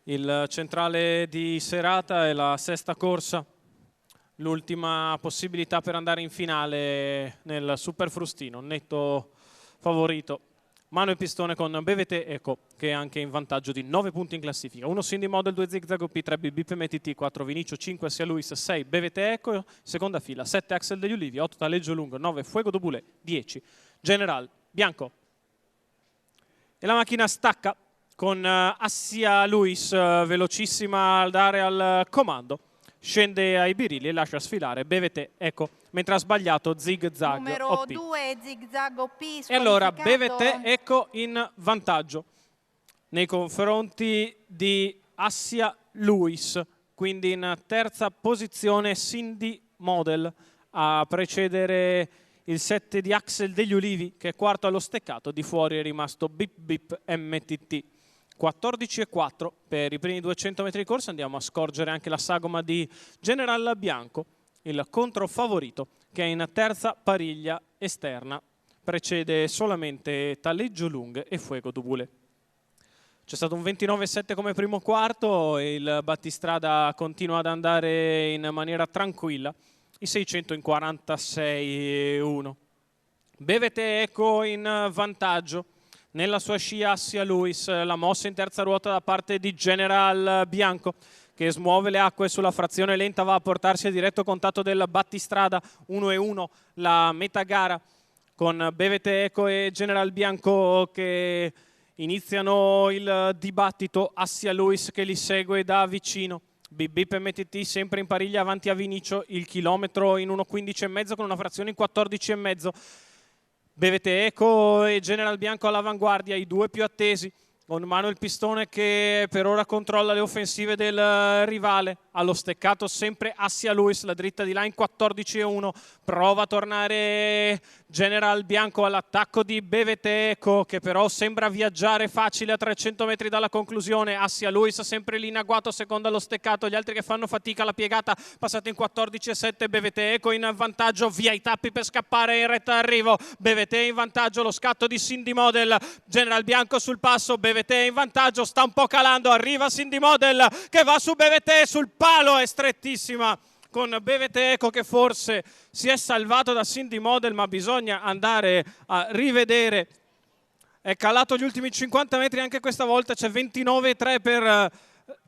Il centrale di serata è la sesta corsa, l'ultima possibilità per andare in finale nel Super Frustino, netto favorito. Manuel Pistone con BVT Eco, che è anche in vantaggio di 9 punti in classifica. 1 Cindy Model, 2 Zigzag OP, 3 BB MTT, 4 Vinicio, 5 Sia Luis, 6 BVT Eco, seconda fila, 7 Axel degli Ulivi, 8 Taleggio Lungo, 9 Fuego do Boulet, 10 General Bianco. E la macchina stacca con Assia Luis, velocissima al dare al comando. Scende ai birilli e lascia sfilare BVT Eco, mentre ha sbagliato Zigzag numero OP. 2 Zigzag OP E allora BVT Eco in vantaggio nei confronti di Assia Luis, quindi in terza posizione Cindy Model a precedere il 7 di Axel degli Ulivi, che è quarto allo steccato. Di fuori è rimasto Bip Bip MTT. 14,4 per i primi 200 metri di corsa. Andiamo a scorgere anche la sagoma di General Bianco, il controfavorito, che è in terza pariglia esterna. Precede solamente Taleggio Lung e Fuego do Boulet. C'è stato un 29,7 come primo quarto e il battistrada continua ad andare in maniera tranquilla. I 600 in 46,1. BVT Eco in vantaggio. Nella sua scia Assia Luis, la mossa in terza ruota da parte di General Bianco, che smuove le acque sulla frazione lenta, va a portarsi a diretto contatto del battistrada. 1,1 la metà gara, con BVT Eco e General Bianco che iniziano il dibattito. Assia Luis che li segue da vicino. BB MTT sempre in pariglia avanti a Vinicio, il chilometro in 1,15,5 con una frazione in 14,5. BVT Eco e General Bianco all'avanguardia, i due più attesi, con Manuel Pistone che per ora controlla le offensive del rivale. Allo steccato sempre Assia Luis, la dritta di là in 14,1. Prova a tornare General Bianco all'attacco di BVT Eco, che però sembra viaggiare facile a 300 metri dalla conclusione. Assia Luis sempre lì in agguato, secondo allo steccato, gli altri che fanno fatica. La piegata passata in 14,7. BVT Eco in vantaggio, via i tappi per scappare in retta d'arrivo. BVT in vantaggio, lo scatto di Cindy Model. General Bianco sul passo, BVT in vantaggio, sta un po' calando, arriva Cindy Model che va su BVT, sul palo, è strettissima con BVT Eco che forse si è salvato da Cindy Model, ma bisogna andare a rivedere. È calato gli ultimi 50 metri anche questa volta, c'è 29,3 per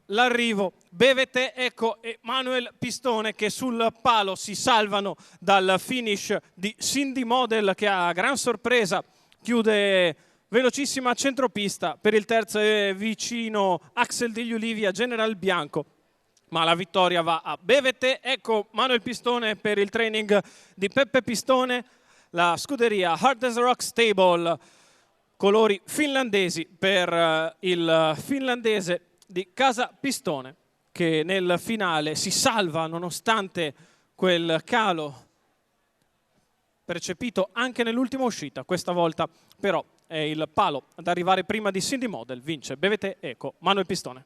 l'arrivo. BVT Eco e Manuel Pistone che sul palo si salvano dal finish di Cindy Model, che a gran sorpresa chiude velocissima a centropista. Per il terzo è vicino Axel degli Ulivi a General Bianco, ma la vittoria va a BVT Eco. Manuel Pistone per il training di Peppe Pistone, la scuderia Hard as Rock Stable, colori finlandesi per il finlandese di Casa Pistone, che nel finale si salva nonostante quel calo percepito anche nell'ultima uscita. Questa volta però è il palo ad arrivare prima di Cindy Model. Vince BVT Eco, Manuel Pistone.